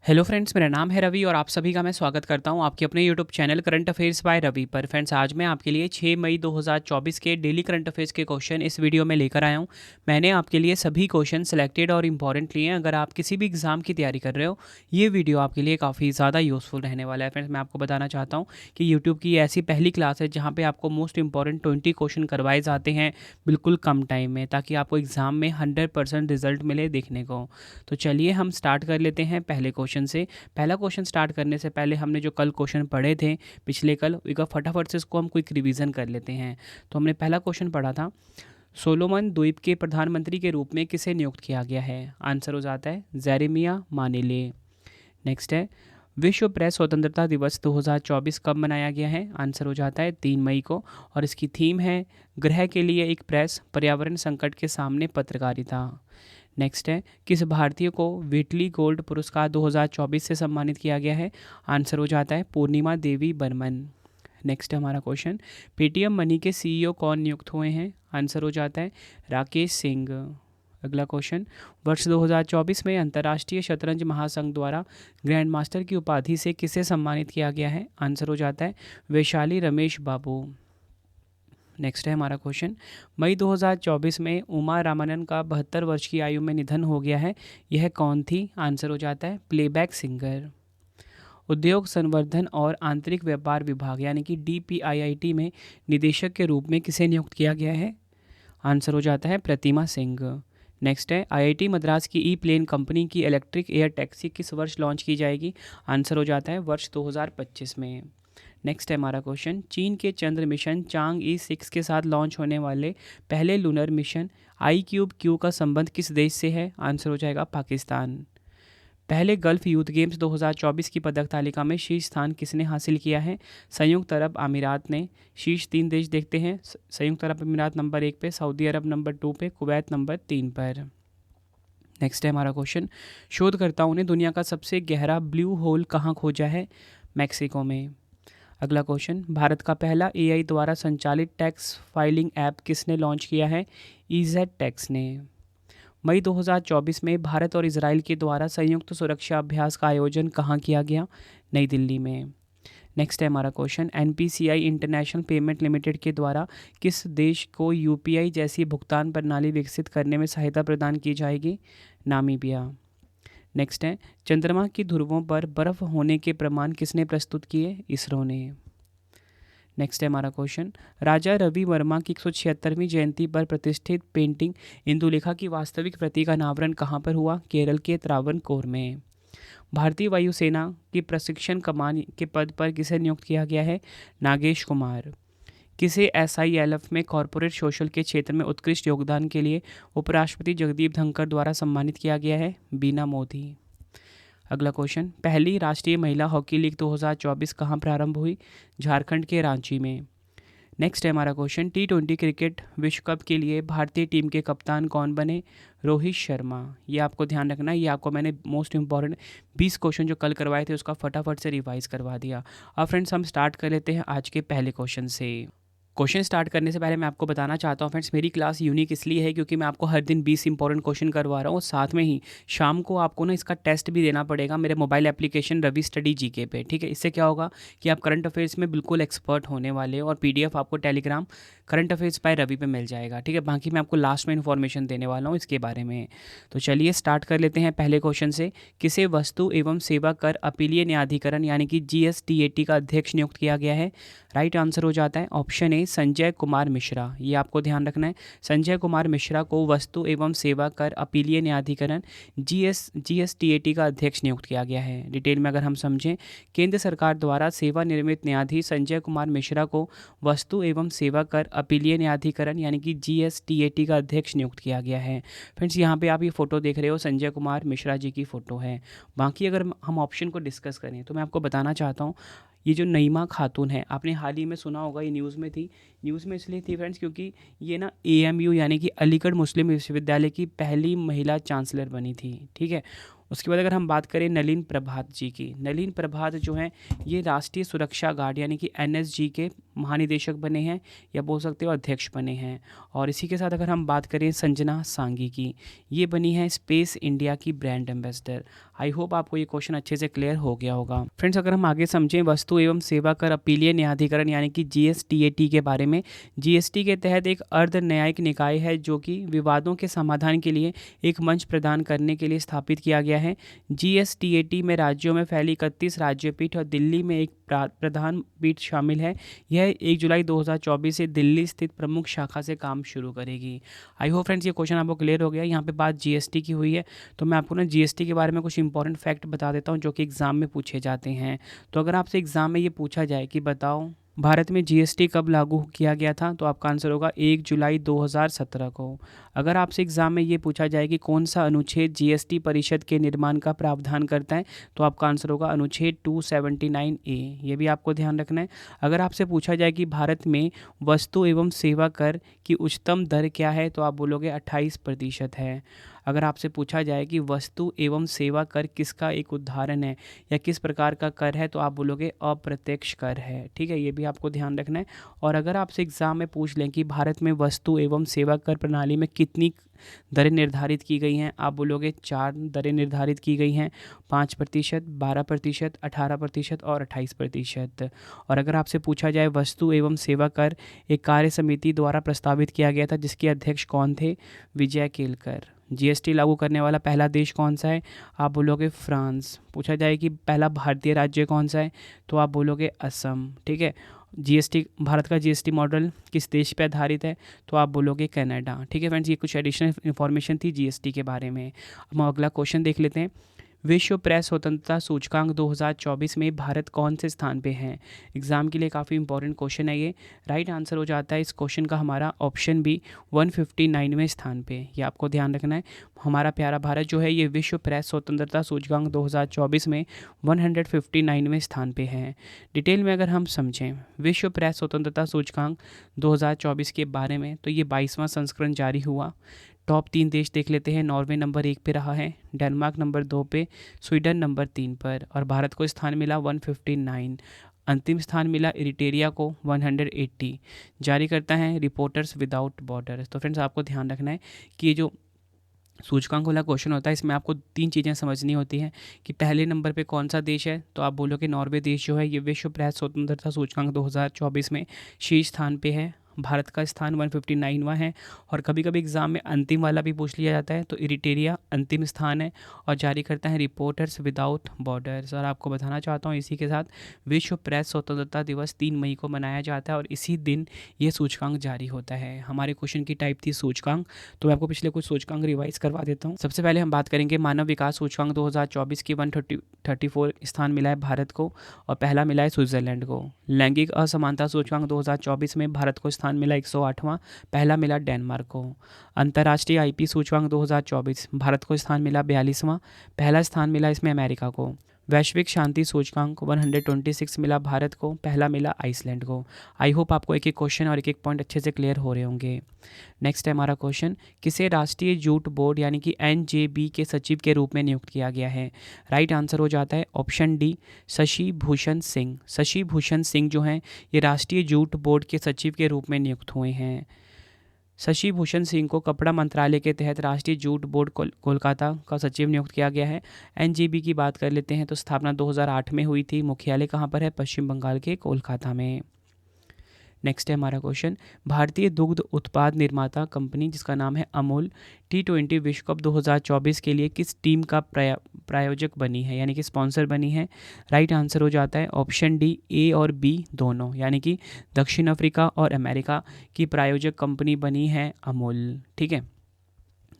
Hello friends, मेरा नाम है रवि और आप सभी का मैं स्वागत करता हूं आपके अपने YouTube channel current affairs by Ravi पर। फ्रेंड्स, आज मैं आपके लिए 6 मई 2024 के डेली करंट अफेयर्स के क्वेश्चन इस वीडियो में लेकर आया हूं। मैंने आपके लिए सभी क्वेश्चन सिलेक्टेड और इंपॉर्टेंट लिए हैं। अगर आप किसी भी एग्जाम की तैयारी कर रहे हो, ये वीडियो आपके लिए काफ़ी ज़्यादा यूज़फुल रहने वाला है। फ्रेंड्स, मैं आपको बताना चाहता हूँ कि यूट्यूब की ऐसी पहली क्लास है जहाँ पर आपको मोस्ट इंपॉर्टेंट 20 क्वेश्चन करवाए जाते हैं बिल्कुल कम टाइम में, ताकि आपको एग्ज़ाम में 100% रिजल्ट मिले देखने को। तो चलिए हम स्टार्ट कर लेते हैं पहले क्वेश्चन से। पहला क्वेश्चन स्टार्ट करने से पहले हमने जो कल क्वेश्चन पढ़े थे पिछले कल, एक बार फटाफट से इसको हम क्विक रिवीजन कर लेते हैं। तो हमने पहला क्वेश्चन पढ़ा था, सोलोमन द्वीप के प्रधानमंत्री के रूप में किसे नियुक्त किया गया है? आंसर हो जाता है जेरेमिया मानेले। नेक्स्ट है, विश्व प्रेस स्वतंत्रता दिवस 2024 कब मनाया गया है? आंसर हो जाता है 3 मई को, और इसकी थीम है ग्रह के लिए एक प्रेस, पर्यावरण संकट के सामने पत्रकारिता। नेक्स्ट है, किस भारतीय को व्हिटली गोल्ड पुरस्कार 2024 से सम्मानित किया गया है? आंसर हो जाता है पूर्णिमा देवी बर्मन। नेक्स्ट है हमारा क्वेश्चन, पेटीएम मनी के सीईओ कौन नियुक्त हुए हैं? आंसर हो जाता है राकेश सिंह। अगला क्वेश्चन, वर्ष 2024 में अंतर्राष्ट्रीय शतरंज महासंघ द्वारा ग्रैंड मास्टर की उपाधि से किसे सम्मानित किया गया है? आंसर हो जाता है वैशाली रमेश बाबू। नेक्स्ट है हमारा क्वेश्चन, मई 2024 में उमा रामानन का 72 वर्ष की आयु में निधन हो गया है, यह कौन थी? आंसर हो जाता है प्लेबैक सिंगर। उद्योग संवर्धन और आंतरिक व्यापार विभाग यानी कि DPIIT में निदेशक के रूप में किसे नियुक्त किया गया है? आंसर हो जाता है प्रतिमा सिंह। नेक्स्ट है, IIT मद्रास की प्लेन कंपनी की इलेक्ट्रिक एयर टैक्सी किस वर्ष लॉन्च की जाएगी? आंसर हो जाता है वर्ष 2025 में। नेक्स्ट है हमारा क्वेश्चन, चीन के चंद्र मिशन चांग-E6 के साथ लॉन्च होने वाले पहले लूनर मिशन iCube-Q का संबंध किस देश से है? आंसर हो जाएगा पाकिस्तान। पहले गल्फ यूथ गेम्स 2024 की पदक तालिका में शीर्ष स्थान किसने हासिल किया है? संयुक्त अरब अमीरात ने। शीर्ष 3 देश देखते हैं, संयुक्त अरब अमीरात नंबर 1 पे, सऊदी अरब नंबर 2 पे, कुवैत नंबर 3 पर। नेक्स्ट है हमारा क्वेश्चन, शोधकर्ताओं ने दुनिया का सबसे गहरा ब्लू होल कहाँ खोजा है? मैक्सिको में। अगला क्वेश्चन, भारत का पहला AI द्वारा संचालित टैक्स फाइलिंग ऐप किसने लॉन्च किया है? EZ टैक्स ने। मई 2024 में भारत और इजराइल के द्वारा संयुक्त सुरक्षा अभ्यास का आयोजन कहाँ किया गया? नई दिल्ली में। नेक्स्ट है हमारा question, NPCI international payment limited के द्वारा किस देश को UPI जैसी भुगतान प्रणाली विकसित करने में सहायता प्रदान की जाएगी? नामीबिया। नेक्स्ट है, चंद्रमा की ध्रुवों पर बर्फ होने के प्रमाण किसने प्रस्तुत किए? इसरो ने। नेक्स्ट है हमारा क्वेश्चन, राजा रवि वर्मा की 176वीं जयंती पर प्रतिष्ठित पेंटिंग इंदुलेखा की वास्तविक प्रति का अनावरण कहाँ पर हुआ? केरल के त्रावणकोर में। भारतीय वायुसेना की प्रशिक्षण कमान के पद पर किसे नियुक्त किया गया है? नागेश कुमार। किसे SILF में कॉरपोरेट सोशल के क्षेत्र में उत्कृष्ट योगदान के लिए उपराष्ट्रपति जगदीप धनखड़ द्वारा सम्मानित किया गया है? बीना मोदी। अगला क्वेश्चन, पहली राष्ट्रीय महिला हॉकी लीग 2024 कहाँ प्रारंभ हुई? झारखंड के रांची में। नेक्स्ट है हमारा क्वेश्चन, T20 क्रिकेट विश्व कप के लिए भारतीय टीम के कप्तान कौन बने? रोहित शर्मा। ये आपको ध्यान रखना है, ये आपको मैंने मोस्ट इंपॉर्टेंट 20 क्वेश्चन जो कल करवाए थे उसका फटाफट से रिवाइज करवा दिया। अब फ्रेंड्स हम स्टार्ट कर लेते हैं आज के पहले क्वेश्चन से। क्वेश्चन स्टार्ट करने से पहले मैं आपको बताना चाहता हूँ फ्रेंड्स, मेरी क्लास यूनिक इसलिए है क्योंकि मैं आपको हर दिन 20 इंपॉर्टेंट क्वेश्चन करवा रहा हूँ, साथ में ही शाम को आपको ना इसका टेस्ट भी देना पड़ेगा मेरे mobile application Ravi study GK पे। ठीक है, इससे क्या होगा कि आप करंट अफेयर्स में बिल्कुल एक्सपर्ट होने वाले हो, और PDF आपको Telegram current affairs by Ravi पे मिल जाएगा। ठीक है, बाकी मैं आपको लास्ट में इन्फॉर्मेशन देने वाला हूँ इसके बारे में। तो चलिए स्टार्ट कर लेते हैं पहले क्वेश्चन से, किसे वस्तु एवं सेवा कर अपीलीय न्यायाधिकरण यानी कि GSTAT का अध्यक्ष नियुक्त किया गया है? राइट आंसर हो जाता है ऑप्शन ए संजय कुमार मिश्रा। ये आपको ध्यान रखना है, संजय कुमार मिश्रा को वस्तु एवं सेवा कर अपीलीय न्यायाधिकरण GSTAT का अध्यक्ष नियुक्त किया गया है। डिटेल में अगर हम समझें, केंद्र सरकार द्वारा सेवानिवृत्त न्यायाधीश संजय कुमार मिश्रा को वस्तु एवं सेवा कर अपीलीय न्यायाधिकरण यानी कि GSTAT का अध्यक्ष नियुक्त किया गया है। फ्रेंड्स, यहाँ पे आप ये फोटो देख रहे हो, संजय कुमार मिश्रा जी की फ़ोटो है। बाकी अगर हम ऑप्शन को डिस्कस करें तो मैं आपको बताना चाहता हूँ, ये जो नईमा खातून है, आपने हाल ही में सुना होगा, ये न्यूज़ में थी। न्यूज़ में इसलिए थी फ्रेंड्स क्योंकि ये ना AMU यानी कि अलीगढ़ मुस्लिम विश्वविद्यालय की पहली महिला चांसलर बनी थी। ठीक है, उसके बाद अगर हम बात करें नलिन प्रभात जी की, नलिन प्रभात जो हैं ये राष्ट्रीय सुरक्षा गार्ड यानी कि एनएसजी के महानिदेशक बने हैं, या बोल सकते हो अध्यक्ष बने हैं। और इसी के साथ अगर हम बात करें संजना सांगी की, ये बनी है स्पेस इंडिया की ब्रांड एम्बेसडर। आई होप आपको ये क्वेश्चन अच्छे से क्लियर हो गया होगा। फ्रेंड्स, अगर हम आगे समझें वस्तु एवं सेवा कर अपीलीय न्यायाधिकरण यानी कि जीएसटीएटी के बारे में, जीएसटी के तहत एक अर्ध न्यायिक निकाय है जो कि विवादों के समाधान के लिए एक मंच प्रदान करने के लिए स्थापित किया गया है। जीएसटीएटी में राज्यों में फैली 31 राज्यपीठ और दिल्ली में एक प्रधान पीठ शामिल है। यह 1 जुलाई 2024 से दिल्ली स्थित प्रमुख शाखा से काम शुरू करेगी। आई होप फ्रेंड्स ये क्वेश्चन आपको क्लियर हो गया। यहाँ पे बात जीएसटी की हुई है, तो मैं आपको ना जीएसटी के बारे में कुछ इंपॉर्टेंट फैक्ट बता देता हूँ जो कि एग्जाम में पूछे जाते हैं। तो अगर आपसे एग्जाम में ये पूछा जाए कि बताओ भारत में जीएसटी कब लागू किया गया था, तो आपका आंसर होगा 1 जुलाई 2017 को। अगर आपसे एग्जाम में ये पूछा जाए कि कौन सा अनुच्छेद जीएसटी परिषद के निर्माण का प्रावधान करता है, तो आपका आंसर होगा अनुच्छेद 279A। ये भी आपको ध्यान रखना है। अगर आपसे पूछा जाए कि भारत में वस्तु एवं सेवा कर की उच्चतम दर क्या है, तो आप बोलोगे 28% है। अगर आपसे पूछा जाए कि वस्तु एवं सेवा कर किसका एक उदाहरण है या किस प्रकार का कर है, तो आप बोलोगे अप्रत्यक्ष कर है। ठीक है, ये भी आपको ध्यान रखना है। और अगर आपसे एग्जाम में पूछ लें कि भारत में वस्तु एवं सेवा कर प्रणाली में कितनी दरें निर्धारित की गई हैं, आप बोलोगे 4 दरें निर्धारित की गई हैं, 5%, 12%, 18% और 28%। और अगर आपसे पूछा जाए वस्तु एवं सेवा कर एक कार्य समिति द्वारा प्रस्तावित किया गया था जिसके अध्यक्ष कौन थे, विजय केलकर। जीएसटी लागू करने वाला पहला देश कौन सा है, आप बोलोगे फ्रांस। पूछा जाए कि पहला भारतीय राज्य कौन सा है, तो आप बोलोगे असम। ठीक है, जीएसटी भारत का जीएसटी मॉडल किस देश पे आधारित है, तो आप बोलोगे कनाडा। ठीक है फ्रेंड्स, ये कुछ एडिशनल इन्फॉर्मेशन थी जीएसटी के बारे में। अब हम अगला क्वेश्चन देख लेते हैं। विश्व प्रेस स्वतंत्रता सूचकांक 2024 में भारत कौन से स्थान पे है। एग्जाम के लिए काफ़ी इंपॉर्टेंट क्वेश्चन है ये। राइट आंसर हो जाता है इस क्वेश्चन का हमारा ऑप्शन बी 159वें स्थान पे। ये आपको ध्यान रखना है। हमारा प्यारा भारत जो है ये विश्व प्रेस स्वतंत्रता सूचकांक 2024 में 159वें स्थान पे है। डिटेल में अगर हम समझें विश्व प्रेस स्वतंत्रता सूचकांक 2024 के बारे में, तो ये 22वां संस्करण जारी हुआ। टॉप 3 देश देख लेते हैं। नॉर्वे नंबर 1 पे रहा है, डेनमार्क नंबर 2 पे, स्वीडन नंबर 3 पर, और भारत को स्थान मिला 159। अंतिम स्थान मिला इरिटेरिया को 180। जारी करता है रिपोर्टर्स विदाउट बॉर्डर्स। तो फ्रेंड्स आपको ध्यान रखना है कि ये जो सूचकांक वाला क्वेश्चन होता है इसमें आपको 3 चीज़ें समझनी होती हैं कि पहले नंबर पे कौन सा देश है, तो आप बोलोगे नॉर्वे देश जो है ये विश्व प्रेस स्वतंत्रता सूचकांक 2024 में शीर्ष स्थान पे है। भारत का स्थान 159वां है। और कभी कभी एग्जाम में अंतिम वाला भी पूछ लिया जाता है, तो इरिटेरिया अंतिम स्थान है और जारी करता है रिपोर्टर्स विदाउट बॉर्डर्स। और आपको बताना चाहता हूँ इसी के साथ विश्व प्रेस स्वतंत्रता दिवस 3 मई को मनाया जाता है और इसी दिन ये सूचकांक जारी होता है। हमारे क्वेश्चन की टाइप थी सूचकांक, तो मैं आपको पिछले कुछ सूचकांक रिवाइज करवा देता हूँ। सबसे पहले हम बात करेंगे मानव विकास सूचकांक 2024 की 134 स्थान मिला है भारत को और पहला मिला है स्विट्जरलैंड को। लैंगिक असमानता सूचकांक 2024 में भारत को स्थान मिला 108वां, पहला मिला डेनमार्क को। अंतर्राष्ट्रीय आईपी सूचकांक 2024 भारत को स्थान मिला 42वां, पहला स्थान मिला इसमें अमेरिका को। वैश्विक शांति सूचकांक 126 मिला भारत को, पहला मिला आइसलैंड को। आई होप आपको एक एक क्वेश्चन और एक एक पॉइंट अच्छे से क्लियर हो रहे होंगे। नेक्स्ट है हमारा क्वेश्चन, किसे राष्ट्रीय जूट बोर्ड यानी कि एनजेबी के सचिव के रूप में नियुक्त किया गया है। राइट आंसर हो जाता है ऑप्शन डी शशि भूषण सिंह। शशि भूषण सिंह जो हैं ये राष्ट्रीय जूट बोर्ड के सचिव के रूप में नियुक्त हुए हैं। शशि भूषण सिंह को कपड़ा मंत्रालय के तहत राष्ट्रीय जूट बोर्ड कोलकाता का सचिव नियुक्त किया गया है। एनजीबी की बात कर लेते हैं तो स्थापना 2008 में हुई थी। मुख्यालय कहाँ पर है, पश्चिम बंगाल के कोलकाता में। नेक्स्ट है हमारा क्वेश्चन, भारतीय दुग्ध उत्पाद निर्माता कंपनी जिसका नाम है अमूल T20 विश्व कप 2024 के लिए किस टीम का प्रायोजक बनी है यानी कि स्पॉन्सर बनी है। राइट आंसर हो जाता है ऑप्शन डी ए और बी दोनों, यानी कि दक्षिण अफ्रीका और अमेरिका की प्रायोजक कंपनी बनी है अमूल। ठीक है,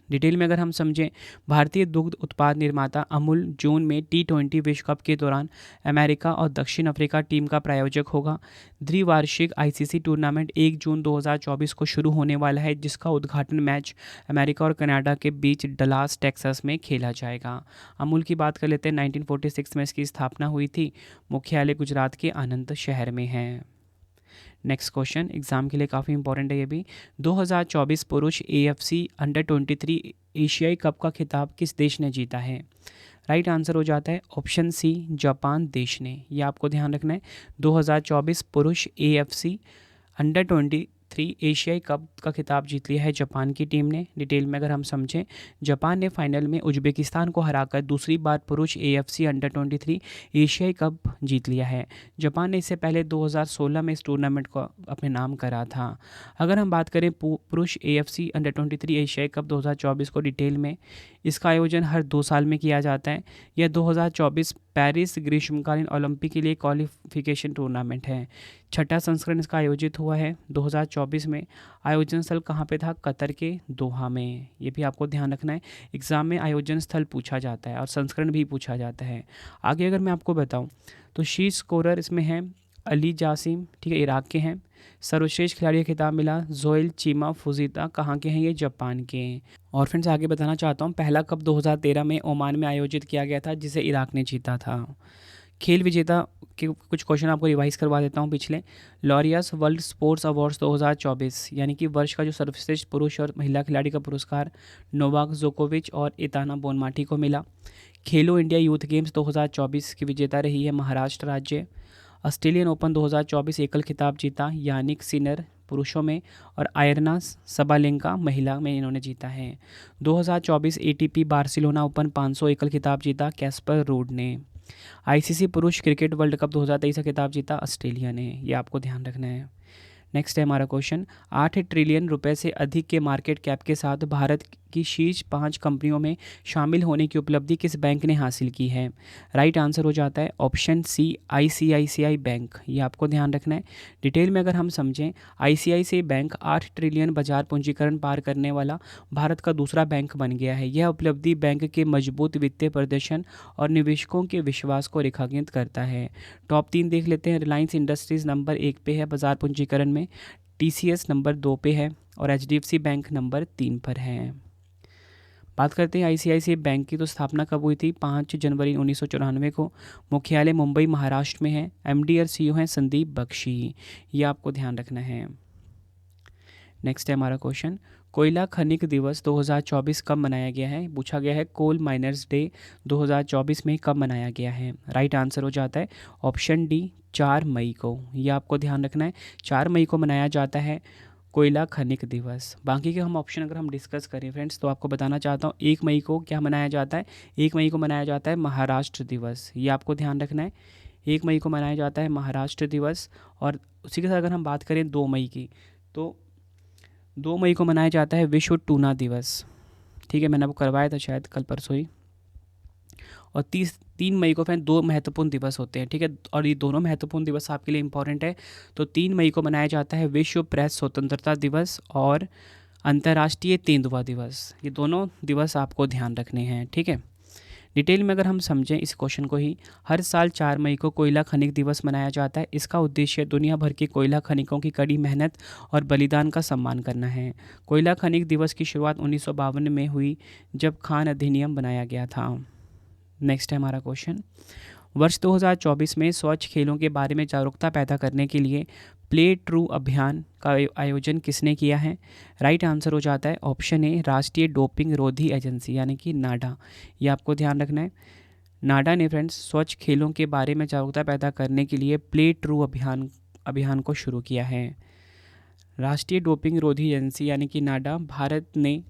डिटेल में अगर हम समझें भारतीय दुग्ध उत्पाद निर्माता अमूल जून में T20 विश्व कप के दौरान अमेरिका और दक्षिण अफ्रीका टीम का प्रायोजक होगा। द्विवार्षिक आईसीसी टूर्नामेंट 1 जून 2024 को शुरू होने वाला है जिसका उद्घाटन मैच अमेरिका और कनाडा के बीच डलास टेक्सास में खेला जाएगा। अमूल की बात कर लेते हैं, 1946 में इसकी स्थापना हुई थी। मुख्यालय गुजरात के आनंद शहर में है। नेक्स्ट क्वेश्चन एग्जाम के लिए काफ़ी इंपॉर्टेंट है ये भी। 2024 पुरुष AFC अंडर 23 एशियाई कप का खिताब किस देश ने जीता है। राइट आंसर हो जाता है ऑप्शन सी जापान देश ने। ये आपको ध्यान रखना है। 2024 पुरुष AFC अंडर-23 एशियाई कप का खिताब जीत लिया है जापान की टीम ने। डिटेल में अगर हम समझें, जापान ने फाइनल में उज्बेकिस्तान को हराकर दूसरी बार पुरुष AFC अंडर-23 एशियाई कप जीत लिया है। जापान ने इससे पहले 2016 में इस टूर्नामेंट को अपने नाम करा था। अगर हम बात करें पुरुष AFC अंडर-23 एशियाई कप 2024 को डिटेल में, इसका आयोजन हर 2 साल में किया जाता है। यह 2024 पेरिस ग्रीष्मकालीन ओलंपिक के लिए क्वालिफिकेशन टूर्नामेंट है। छठा संस्करण इसका आयोजित हुआ है 2024 में। आयोजन स्थल कहाँ पे था? कतर के दोहा में। ये भी आपको ध्यान रखना है, एग्ज़ाम में आयोजन स्थल पूछा जाता है और संस्करण भी पूछा जाता है। आगे अगर मैं आपको बताऊं तो शीर्ष स्कोरर इसमें हैं अली जासिम, ठीक है, इराक के हैं। सर्वश्रेष्ठ खिलाड़ी का खिताब मिला जोएल चीमा फुजीता, कहाँ के हैं? ये जापान के हैं। और फ्रेंड्स आगे बताना चाहता हूँ, पहला कप 2013 में ओमान में आयोजित किया गया था, जिसे इराक ने जीता था। खेल विजेता के कुछ क्वेश्चन आपको रिवाइज करवा देता हूँ पिछले। लॉरियस वर्ल्ड स्पोर्ट्स अवार्ड्स 2024 यानी कि वर्ष का जो सर्वश्रेष्ठ पुरुष और महिला खिलाड़ी का पुरस्कार नोवाक जोकोविच और इताना बोनमाटी को मिला। खेलो इंडिया यूथ गेम्स 2024 की विजेता रही है महाराष्ट्र राज्य। ऑस्ट्रेलियन ओपन 2024 एकल खिताब जीता यानिक सिनर पुरुषों में, और आयरना सबालेंका महिला में इन्होंने जीता है। 2024 ATP बार्सिलोना ओपन 500 एकल खिताब जीता कैस्पर रूड ने। ICC पुरुष क्रिकेट वर्ल्ड कप 2023 का खिताब जीता ऑस्ट्रेलिया ने। ये आपको ध्यान रखना है। नेक्स्ट है हमारा क्वेश्चन, 8 ट्रिलियन रुपए से अधिक के मार्केट कैप के साथ भारत की शीर्ष 5 कंपनियों में शामिल होने की उपलब्धि किस बैंक ने हासिल की है? राइट आंसर हो जाता है ऑप्शन सी ICICI बैंक। ये आपको ध्यान रखना है। डिटेल में अगर हम समझें, ICICI बैंक 8 ट्रिलियन बाजार पूंजीकरण पार करने वाला भारत का दूसरा बैंक बन गया है। यह उपलब्धि बैंक के मजबूत वित्तीय प्रदर्शन और निवेशकों के विश्वास को रेखांकित करता है। टॉप 3 देख लेते हैं। रिलायंस इंडस्ट्रीज़ नंबर 1 पे है बाजार पूंजीकरण में, TCS नंबर 2 पे है और HDFC बैंक नंबर 3 पर है। बात करते हैं ICICI बैंक की, तो स्थापना कब हुई थी? 5 जनवरी 1994 को। मुख्यालय मुंबई महाराष्ट्र में है। MD और CEO हैं संदीप बख्शी। ये आपको ध्यान रखना है। नेक्स्ट है हमारा क्वेश्चन, कोयला खनिक दिवस 2024 कब मनाया गया है? पूछा गया है कोल माइनर्स डे 2024 में कब मनाया गया है? राइट आंसर हो जाता है ऑप्शन डी 4 मई को। ये आपको ध्यान रखना है, 4 मई को मनाया जाता है कोयला खनिक दिवस। बाकी के हम ऑप्शन अगर हम डिस्कस करें फ्रेंड्स, तो आपको बताना चाहता हूँ 1 मई को क्या मनाया जाता है? 1 मई को मनाया जाता है महाराष्ट्र दिवस। ये आपको ध्यान रखना है, 1 मई को मनाया जाता है महाराष्ट्र दिवस। और उसी के साथ अगर हम बात करें 2 मई की, तो 2 मई को मनाया जाता है विश्व टूना दिवस। ठीक है, मैंने आपको करवाया था शायद कल परसों ही। और 3 मई को फिर 2 महत्वपूर्ण दिवस होते हैं, ठीक है, और ये दोनों महत्वपूर्ण दिवस आपके लिए इंपॉर्टेंट है। तो 3 मई को मनाया जाता है विश्व प्रेस स्वतंत्रता दिवस और अंतर्राष्ट्रीय तेंदुआ दिवस। ये दोनों दिवस आपको ध्यान रखने हैं, ठीक है। डिटेल में अगर हम समझें इस क्वेश्चन को ही, हर साल 4 मई को कोयला खनिक दिवस मनाया जाता है। इसका उद्देश्य दुनिया भर के कोयला खनिकों की कड़ी मेहनत और बलिदान का सम्मान करना है। कोयला खनिक दिवस की शुरुआत 1952 में हुई, जब खान अधिनियम बनाया गया था। नेक्स्ट है हमारा क्वेश्चन, वर्ष 2024 में स्वच्छ खेलों के बारे में जागरूकता पैदा करने के लिए प्ले ट्रू अभियान का आयोजन किसने किया है? राइट आंसर हो जाता है ऑप्शन ए राष्ट्रीय डोपिंग रोधी एजेंसी यानी कि नाडा। ये आपको ध्यान रखना है। नाडा ने फ्रेंड्स स्वच्छ खेलों के बारे में जागरूकता पैदा करने के लिए प्ले ट्रू अभियान को शुरू किया है। राष्ट्रीय डोपिंग रोधी एजेंसी यानी कि नाडा भारत ने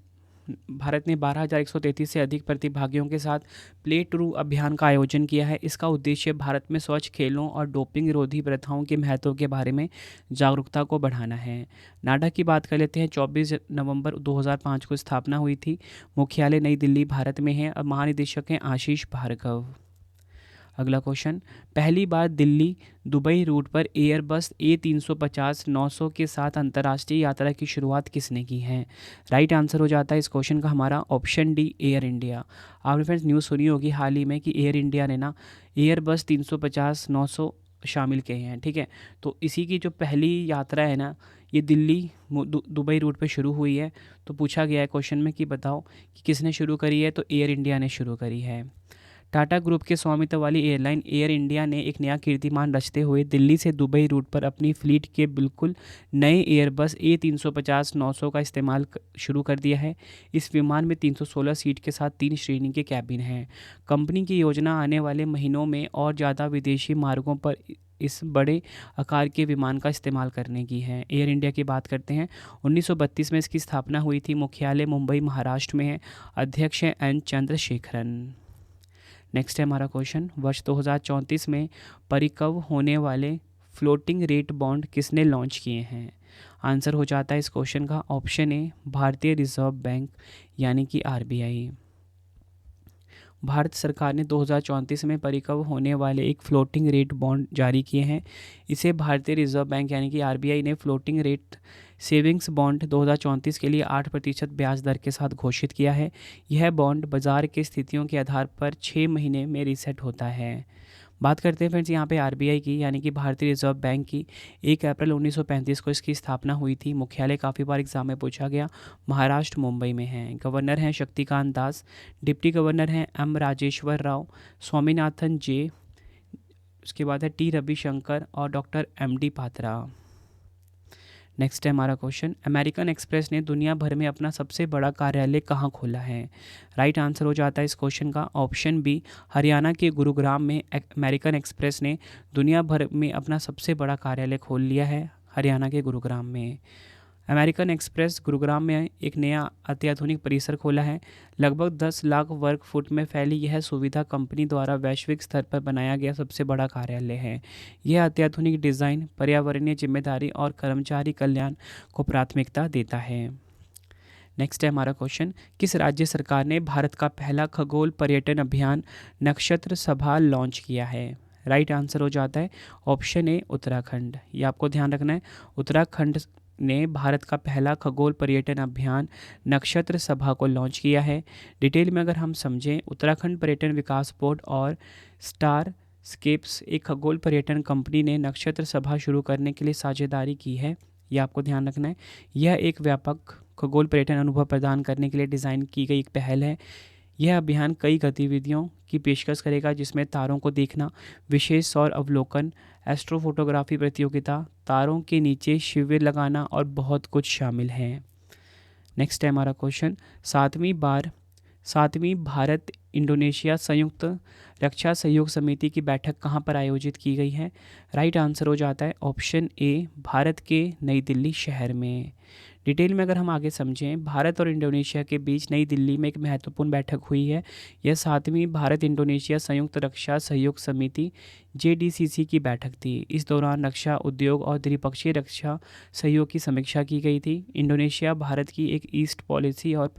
12,133 से अधिक प्रतिभागियों के साथ प्ले ट्रू अभियान का आयोजन किया है। इसका उद्देश्य भारत में स्वच्छ खेलों और डोपिंग रोधी प्रथाओं के महत्व के बारे में जागरूकता को बढ़ाना है। नाडा की बात कर लेते हैं। 24 नवंबर 2005 को स्थापना हुई थी। मुख्यालय नई दिल्ली भारत में है और महानिदेशक हैं आशीष भार्गव। अगला क्वेश्चन, पहली बार दिल्ली दुबई रूट पर एयरबस A350-900 के साथ अंतर्राष्ट्रीय यात्रा की शुरुआत किसने की है? राइट आंसर हो जाता है इस क्वेश्चन का हमारा ऑप्शन डी एयर इंडिया। आपने फ्रेंड्स न्यूज़ सुनी होगी हाल ही में कि एयर इंडिया ने ना एयरबस 350-900 शामिल किए हैं, ठीक है। तो इसी की जो पहली यात्रा है ना, ये दिल्ली दुबई रूट पे शुरू हुई है। तो पूछा गया है क्वेश्चन में कि बताओ कि किसने शुरू करी है, तो एयर इंडिया ने शुरू करी है। टाटा ग्रुप के स्वामित्व वाली एयरलाइन एयर इंडिया ने एक नया कीर्तिमान रचते हुए दिल्ली से दुबई रूट पर अपनी फ्लीट के बिल्कुल नए एयरबस A350-900 का इस्तेमाल शुरू कर दिया है। इस विमान में 316 सीट के साथ 3 श्रेणी के कैबिन हैं। कंपनी की योजना आने वाले महीनों में और ज़्यादा विदेशी मार्गों पर इस बड़े आकार के विमान का इस्तेमाल करने की है। एयर इंडिया की बात करते हैं। 1932 में इसकी स्थापना हुई थी। मुख्यालय मुंबई महाराष्ट्र में है। अध्यक्ष हैं एन चंद्रशेखरन। नेक्स्ट है हमारा क्वेश्चन, वर्ष 2034 में परिकव होने वाले फ्लोटिंग रेट बॉन्ड किसने लॉन्च किए हैं? आंसर हो जाता है इस क्वेश्चन का ऑप्शन ए भारतीय रिजर्व बैंक यानी कि आरबीआई। भारत सरकार ने 2034 में परिकव होने वाले एक फ्लोटिंग रेट बॉन्ड जारी किए हैं। इसे भारतीय रिजर्व बैंक यानी कि आरबीआई ने फ्लोटिंग रेट सेविंग्स बॉन्ड 2034 के लिए 8% ब्याज दर के साथ घोषित किया है। यह बॉन्ड बाजार के स्थितियों के आधार पर 6 महीने में रीसेट होता है। बात करते हैं फ्रेंड्स यहाँ पे आरबीआई की यानी कि भारतीय रिजर्व बैंक की। 1 अप्रैल 1935 को इसकी स्थापना हुई थी। मुख्यालय काफ़ी बार एग्जाम में पूछा गया, महाराष्ट्र मुंबई में है। गवर्नर हैं शक्तिकांत दास, डिप्टी गवर्नर हैं एम राजेश्वर राव, स्वामीनाथन जे, उसके बाद है टी रविशंकर और डॉक्टर MD पात्रा। नेक्स्ट है हमारा क्वेश्चन, अमेरिकन एक्सप्रेस ने दुनिया भर में अपना सबसे बड़ा कार्यालय कहाँ खोला है? राइट आंसर हो जाता है इस क्वेश्चन का ऑप्शन बी हरियाणा के गुरुग्राम में अमेरिकन एक्सप्रेस ने दुनिया भर में अपना सबसे बड़ा कार्यालय खोल लिया है, हरियाणा के गुरुग्राम में। अमेरिकन एक्सप्रेस गुरुग्राम में एक नया अत्याधुनिक परिसर खोला है। लगभग 10 लाख वर्ग फुट में फैली यह सुविधा कंपनी द्वारा वैश्विक स्तर पर बनाया गया सबसे बड़ा कार्यालय है। यह अत्याधुनिक डिज़ाइन, पर्यावरणीय जिम्मेदारी और कर्मचारी कल्याण को प्राथमिकता देता है। नेक्स्ट है हमारा क्वेश्चन, किस राज्य सरकार ने भारत का पहला खगोल पर्यटन अभियान नक्षत्र सभा लॉन्च किया है? राइट आंसर हो जाता है ऑप्शन ए उत्तराखंड। ये आपको ध्यान रखना है, उत्तराखंड ने भारत का पहला खगोल पर्यटन अभियान नक्षत्र सभा को लॉन्च किया है। डिटेल में अगर हम समझें, उत्तराखंड पर्यटन विकास बोर्ड और स्टार स्केप्स एक खगोल पर्यटन कंपनी ने नक्षत्र सभा शुरू करने के लिए साझेदारी की है। यह आपको ध्यान रखना है। यह एक व्यापक खगोल पर्यटन अनुभव प्रदान करने के लिए डिज़ाइन की गई एक पहल है। यह अभियान कई गतिविधियों की पेशकश करेगा जिसमें तारों को देखना, विशेष सौर अवलोकन, एस्ट्रोफोटोग्राफी प्रतियोगिता, तारों के नीचे शिविर लगाना और बहुत कुछ शामिल हैं। नेक्स्ट है हमारा क्वेश्चन, सातवीं भारत इंडोनेशिया संयुक्त रक्षा सहयोग समिति की बैठक कहाँ पर आयोजित की गई है? राइट आंसर हो जाता है ऑप्शन ए भारत के नई दिल्ली शहर में। डिटेल में अगर हम आगे समझें, भारत और इंडोनेशिया के बीच नई दिल्ली में एक महत्वपूर्ण बैठक हुई है। यह 7वीं भारत इंडोनेशिया संयुक्त रक्षा सहयोग समिति JDCC की बैठक थी। इस दौरान रक्षा उद्योग और द्विपक्षीय रक्षा सहयोग की समीक्षा की गई थी। इंडोनेशिया भारत की एक ईस्ट पॉलिसी और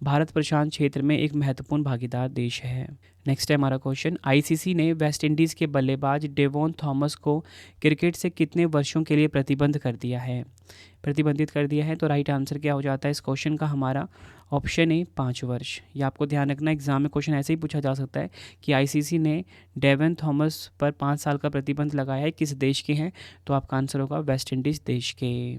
भारत प्रशांत क्षेत्र में एक महत्वपूर्ण भागीदार देश है। नेक्स्ट है हमारा क्वेश्चन, ICC ने वेस्ट इंडीज़ के बल्लेबाज डेवॉन थॉमस को क्रिकेट से कितने वर्षों के लिए प्रतिबंधित कर दिया है? तो राइट आंसर क्या हो जाता है इस क्वेश्चन का हमारा ऑप्शन ए 5 वर्ष। ये आपको ध्यान रखना, एग्जाम में क्वेश्चन ऐसे ही पूछा जा सकता है कि ICC ने डेवन थॉमस पर 5 साल का प्रतिबंध लगाया है, किस देश के हैं? तो आपका आंसर होगा वेस्ट इंडीज़ देश के।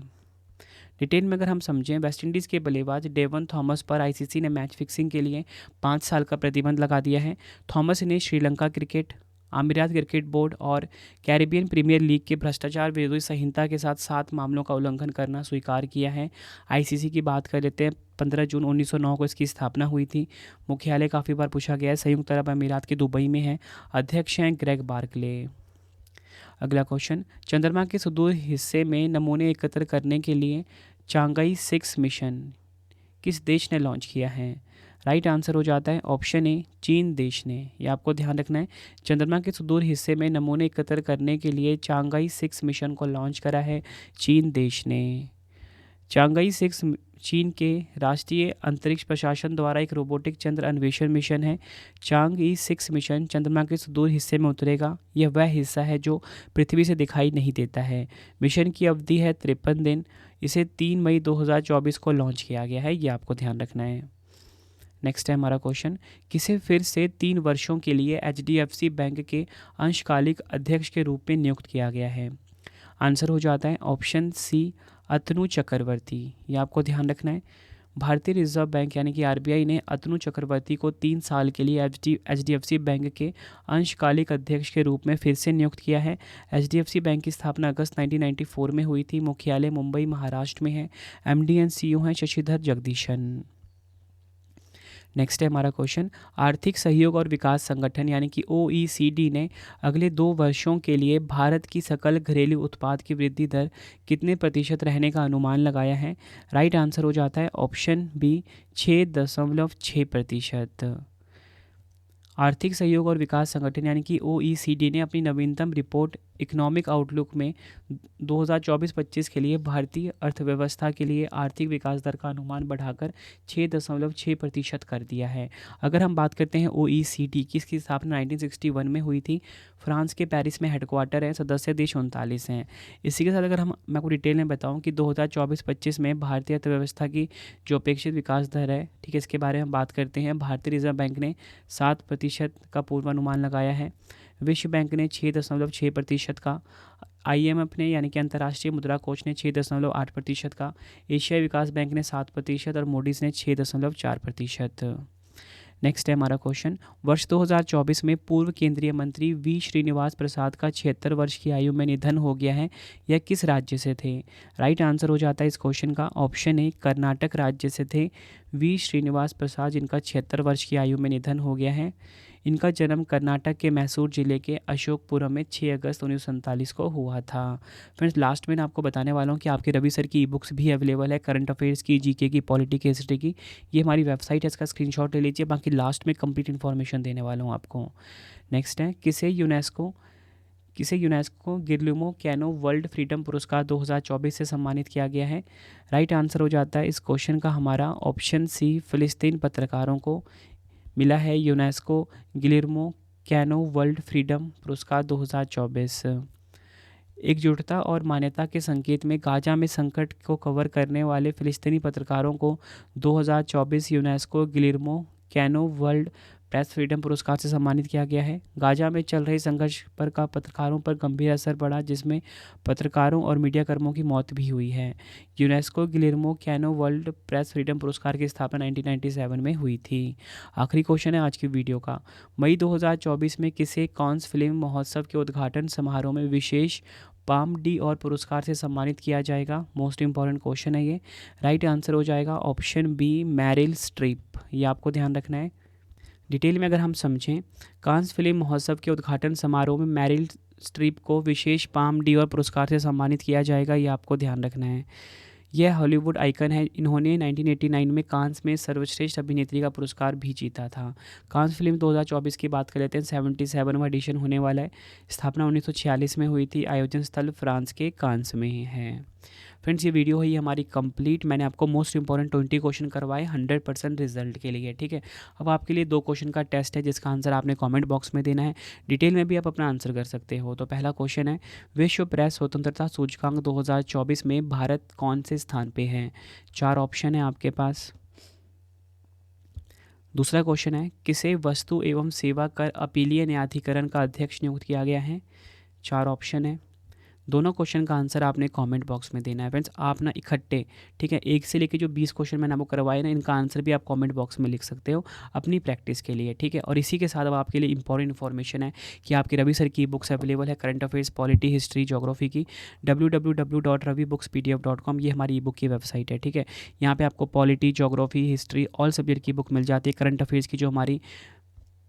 डिटेल में अगर हम समझें, वेस्ट इंडीज़ के बल्लेबाज डेवन थॉमस पर ICC ने मैच फिक्सिंग के लिए 5 साल का प्रतिबंध लगा दिया है। थॉमस ने श्रीलंका क्रिकेट, अमीरात क्रिकेट बोर्ड और कैरिबियन प्रीमियर लीग के भ्रष्टाचार विरोधी संहिता के साथ 7 मामलों का उल्लंघन करना स्वीकार किया है। ICC की बात कर लेते हैं, 15 जून 1909 को इसकी स्थापना हुई थी। मुख्यालय काफ़ी बार पूछा गया है, संयुक्त अरब अमीरात के दुबई में है। अध्यक्ष हैं ग्रेग बार्कले। अगला क्वेश्चन, चंद्रमा के सुदूर हिस्से में नमूने एकत्र करने के लिए चांगाई 6 मिशन किस देश ने लॉन्च किया है? राइट आंसर हो जाता है ऑप्शन ए चीन देश ने। यह आपको ध्यान रखना है, चंद्रमा के सुदूर हिस्से में नमूने एकत्र करने के लिए चांगाई 6 मिशन को लॉन्च करा है चीन देश ने। चांगाई 6 चीन के राष्ट्रीय अंतरिक्ष प्रशासन द्वारा एक रोबोटिक चंद्र अन्वेषण मिशन है। चांगाई 6 मिशन चंद्रमा के सुदूर हिस्से में उतरेगा। यह वह हिस्सा है जो पृथ्वी से दिखाई नहीं देता है। मिशन की अवधि है 53 दिन। इसे 3 मई 2024 को लॉन्च किया गया है, ये आपको ध्यान रखना है। नेक्स्ट है हमारा क्वेश्चन, किसे फिर से 3 वर्षों के लिए HDFC बैंक के अंशकालिक अध्यक्ष के रूप में नियुक्त किया गया है? आंसर हो जाता है ऑप्शन सी अतनु चक्रवर्ती। ये आपको ध्यान रखना है। भारतीय रिजर्व बैंक यानी कि आरबीआई ने अतनु चक्रवर्ती को 3 साल के लिए एचडीएफसी बैंक के अंशकालिक अध्यक्ष के रूप में फिर से नियुक्त किया है। एचडीएफसी बैंक की स्थापना अगस्त 1994 में हुई थी। मुख्यालय मुंबई महाराष्ट्र में है। एमडी एंड सीईओ हैं शशिधर जगदीशन। नेक्स्ट है हमारा क्वेश्चन, आर्थिक सहयोग और विकास संगठन यानी कि ओईसीडी ने अगले 2 वर्षों के लिए भारत की सकल घरेलू उत्पाद की वृद्धि दर कितने प्रतिशत रहने का अनुमान लगाया है। राइट आंसर हो जाता है ऑप्शन बी 6.6%। आर्थिक सहयोग और विकास संगठन यानी कि ओईसीडी ने अपनी नवीनतम रिपोर्ट इकोनॉमिक आउटलुक में 2024-25 के लिए भारतीय अर्थव्यवस्था के लिए आर्थिक विकास दर का अनुमान बढ़ाकर 6.6% कर दिया है। अगर हम बात करते हैं ओईसीडी की, इसकी स्थापना 1961 में हुई थी। फ्रांस के पेरिस में हेडक्वार्टर है। सदस्य देश 39 हैं। इसी के साथ अगर मैं आपको डिटेल में बताऊं कि 2024-25 में भारतीय अर्थव्यवस्था की जो अपेक्षित विकास दर है, ठीक है, इसके बारे में बात करते हैं। भारतीय रिजर्व बैंक ने 7% का पूर्वानुमान लगाया है। विश्व बैंक ने 6.6% का, आईएमएफ ने यानी कि अंतर्राष्ट्रीय मुद्रा कोष ने 6.8% का, एशियाई विकास बैंक ने 7% और मूडीज़ ने 6.4%। नेक्स्ट है हमारा क्वेश्चन, वर्ष 2024 में पूर्व केंद्रीय मंत्री वी श्रीनिवास प्रसाद का 76 वर्ष की आयु में निधन हो गया है। यह किस राज्य से थे। राइट आंसर हो जाता है इस क्वेश्चन का ऑप्शन ए कर्नाटक राज्य से थे वी श्रीनिवास प्रसाद, जिनका 76 वर्ष की आयु में निधन हो गया है। इनका जन्म कर्नाटक के मैसूर जिले के अशोकपुरम में 6 अगस्त 1947 को हुआ था। फ्रेंड्स, लास्ट में मैं आपको बताने वाला हूँ कि आपके रवि सर की ई बुक्स भी अवेलेबल है, करंट अफेयर्स की, जीके की, पॉलिटी की, हिस्ट्री की। ये हमारी वेबसाइट है, इसका स्क्रीनशॉट ले लीजिए। बाकी लास्ट में कंप्लीट इन्फॉर्मेशन देने वाला हूँ आपको। नेक्स्ट है, किसे UNESCO Guillermo Cano world freedom पुरस्कार 2024 से सम्मानित किया गया है। राइट आंसर हो जाता है इस क्वेश्चन का हमारा ऑप्शन सी, फिलिस्तीन पत्रकारों को मिला है UNESCO Guillermo Cano world freedom पुरस्कार 2024। एकजुटता और मान्यता के संकेत में गाजा में संकट को कवर करने वाले फिलिस्तीनी पत्रकारों को 2024 UNESCO Guillermo Cano world press freedom पुरस्कार से सम्मानित किया गया है। गाजा में चल रहे संघर्ष पर का पत्रकारों पर गंभीर असर पड़ा, जिसमें पत्रकारों और मीडियाकर्मियों की मौत भी हुई है। UNESCO Guillermo Cano world press freedom पुरस्कार की स्थापना 1997 में हुई थी। आखिरी क्वेश्चन है आज की वीडियो का, मई 2024 में किसे कांस फिल्म महोत्सव के उद्घाटन समारोह में विशेष पाम डी और पुरस्कार से सम्मानित किया जाएगा। मोस्ट इंपॉर्टेंट क्वेश्चन है ये। राइट आंसर हो जाएगा ऑप्शन बी मैरिल स्ट्रीप। ये आपको ध्यान रखना है। डिटेल में अगर हम समझें, कांस फिल्म महोत्सव के उद्घाटन समारोह में मैरिल स्ट्रीप को विशेष पाम डी और पुरस्कार से सम्मानित किया जाएगा। ये आपको ध्यान रखना है। यह हॉलीवुड आइकन है। इन्होंने 1989 में कांस में सर्वश्रेष्ठ अभिनेत्री का पुरस्कार भी जीता था। कांस फिल्म 2024 की बात कर लेते हैं। 77वां एडिशन होने वाला है। स्थापना 1946 में हुई थी। आयोजन स्थल फ्रांस के कांस में है। फ्रेंड्स, ये वीडियो है हमारी कंप्लीट। मैंने आपको मोस्ट इंपॉर्टेंट 20 क्वेश्चन करवाए 100% रिजल्ट के लिए, ठीक है। अब आपके लिए 2 क्वेश्चन का टेस्ट है, जिसका आंसर आपने कमेंट बॉक्स में देना है। डिटेल में भी आप अपना आंसर कर सकते हो। तो पहला क्वेश्चन है, विश्व प्रेस स्वतंत्रता सूचकांक 2024 में भारत कौन से स्थान पे है। 4 ऑप्शन है आपके पास। दूसरा क्वेश्चन है, किसे वस्तु एवं सेवा कर अपीलीय न्यायाधिकरण का अध्यक्ष नियुक्त किया गया है। 4 ऑप्शन है। दोनों क्वेश्चन का आंसर आपने कमेंट बॉक्स में देना है। फ्रेंड्स, आप ना इकट्ठे, ठीक है, 1 से लेके जो 20 क्वेश्चन मैंने आपको करवाए ना, इनका आंसर भी आप कमेंट बॉक्स में लिख सकते हो अपनी प्रैक्टिस के लिए, ठीक है। और इसी के साथ अब आपके लिए इंपॉर्टेंट इन्फॉर्मेशन है कि आपके रवि सर की बुक्स अवेलेबल है, current affairs, polity, history, geography की। www.ravibooks.pdf.com ये हमारी ई बुक की वेबसाइट है, ठीक है। यहाँ पर आपको polity, geography, history, all subject की बुक मिल जाती है। करंट अफेयर्स की जो हमारी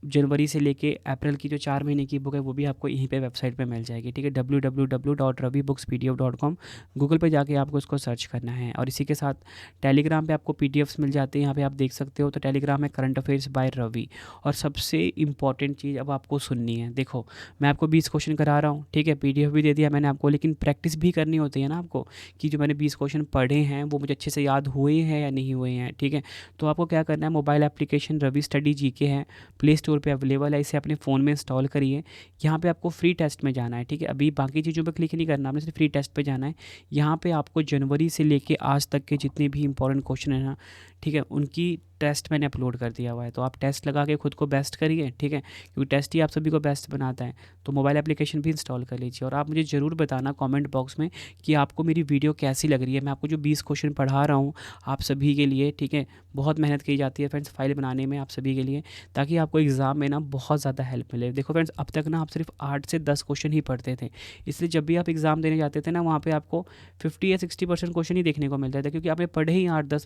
जनवरी से लेके अप्रैल की जो 4 महीने की बुक है, वो भी आपको यहीं पे वेबसाइट पे मिल जाएगी, ठीक है। www.ravibooks.pdf.com गूगल पे जाके आपको इसको सर्च करना है। और इसी के साथ टेलीग्राम पे आपको पीडीएफ्स मिल जाते हैं, यहाँ पे आप देख सकते हो। तो टेलीग्राम है करंट अफेयर्स बाय रवि। और सबसे इंपॉर्टेंट चीज़ अब आपको सुननी है। देखो, मैं आपको 20 क्वेश्चन करा रहा हूँ, ठीक है, पीडीएफ भी दे दिया मैंने आपको, लेकिन प्रैक्टिस भी करनी होती है ना आपको, कि जो मैंने 20 क्वेश्चन पढ़े हैं वो मुझे अच्छे से याद हुए हैं या नहीं हुए हैं, ठीक है। तो आपको क्या करना है, mobile application Ravi study GK है, प्ले स्टोर पे अवेलेबल है, इसे अपने फ़ोन में इंस्टॉल करिए। यहाँ पे आपको फ्री टेस्ट में जाना है, ठीक है। अभी बाकी चीज़ों पे क्लिक नहीं करना, आपने सिर्फ फ्री टेस्ट पे जाना है। यहाँ पे आपको जनवरी से लेके आज तक के जितने भी इंपॉर्टेंट क्वेश्चन है ना, ठीक है, उनकी टेस्ट मैंने अपलोड कर दिया हुआ है। तो आप टेस्ट लगा के खुद को बेस्ट करिए, ठीक है, क्योंकि टेस्ट ही आप सभी को बेस्ट बनाता है। तो मोबाइल एप्लीकेशन भी इंस्टॉल कर लीजिए और आप मुझे ज़रूर बताना कमेंट बॉक्स में कि आपको मेरी वीडियो कैसी लग रही है। मैं आपको जो 20 क्वेश्चन पढ़ा रहा हूँ आप सभी के लिए, ठीक है, बहुत मेहनत की जाती है फ्रेंड्स फाइल बनाने में आप सभी के लिए, ताकि आपको एग्ज़ाम में ना बहुत ज़्यादा हेल्प मिले। देखो फ्रेंड्स, अब तक ना आप सिर्फ 8 से 10 क्वेश्चन ही पढ़ते थे, इसलिए जब भी आप एग्ज़ाम देने जाते थे ना वहाँ पे आपको 50 या 60% क्वेश्चन ही देखने को मिलता था, क्योंकि आपने पढ़े ही 8-10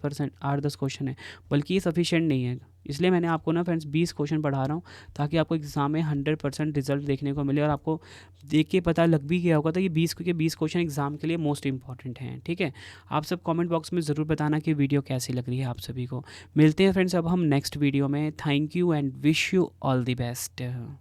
क्वेश्चन है, बल्कि ये सफिशिएंट नहीं है। इसलिए मैंने आपको ना फ्रेंड्स 20 क्वेश्चन पढ़ा रहा हूँ, ताकि आपको एग्ज़ाम में 100% रिजल्ट देखने को मिले और आपको देख के पता लग भी गया होगा तो ये 20 क्वेश्चन एग्ज़ाम के लिए मोस्ट इंपॉर्टेंट हैं, ठीक है। आप सब कमेंट बॉक्स में ज़रूर बताना कि वीडियो कैसी लग रही है आप सभी को। मिलते हैं फ्रेंड्स अब हम नेक्स्ट वीडियो में। Thank you and wish you all the best.